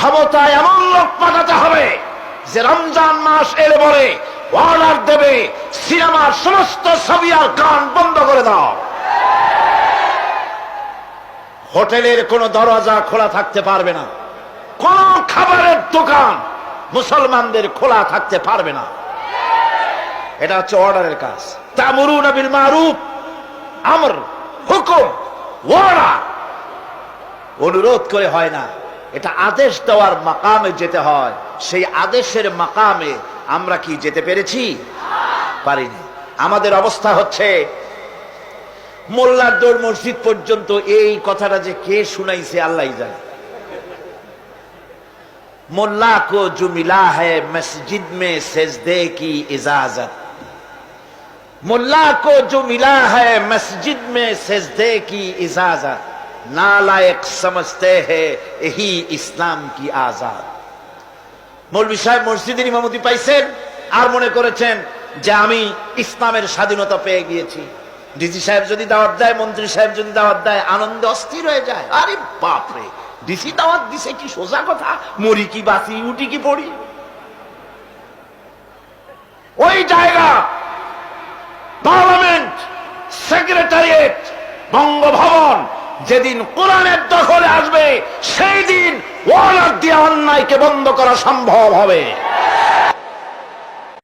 ক্ষমতায় এমন লোক পাঠাতে হবে যে রমজান মাস এলে বলে অর্ডার দেবে, সিনেমার সমস্ত ছবি আর গান বন্ধ করে দাও। হোটেলের কোনো দরজা খোলা থাকতে পারবে না, কোন খাবারের দোকান মুসলমানদের খোলা থাকতে পারবে না। এটা হচ্ছে অর্ডারের কাজ। তা'মুরুনা বিল মারুফ, আমর, হুকুম, ওয়ার্ডার, অনুরোধ করে হয় না, এটা আদেশ দেওয়ার মাকামে যেতে হয়। সেই আদেশের মাকামে আমরা কি যেতে পেরেছি? পারিনি। আমাদের অবস্থা হচ্ছে, মোল্লার দৌড় মসজিদ পর্যন্ত এই কথাটা যে কে শুনাইছে আল্লাহই জানে। मुल्ला को जो मिला है मस्जिद में सजदे की इजाजत, मुल्ला को जो मिला है मस्जिद में सजदे की इजाजत, नालायक समझते हैं यही इस्लाम की आजाद। मौलवी साहेब মসজিদের ইমামতি পাইছেন আর মনে করেছেন যে আমি ইসলামের স্বাধীনতা পেয়ে গিয়েছি। ডিসি সাহেব যদি দাওয়াত দেয়, মন্ত্রী সাহেব যদি দাওয়াত দেয়, আনন্দে অস্থির হয়ে যায়। আরে বাপ রে, ডিসি দাওয়াত দিছে, কি সোজা কথা, মরি কি বাঁচি, উঠি কি পড়ি। ওই জায়গা পার্লামেন্ট, সেক্রেটারিয়েট, বঙ্গভবন যেদিন কোরআনের দখলে আসবে, সেই দিন ওয়ালাদ দিয়ে অন্যায়কে বন্ধ করা সম্ভব হবে।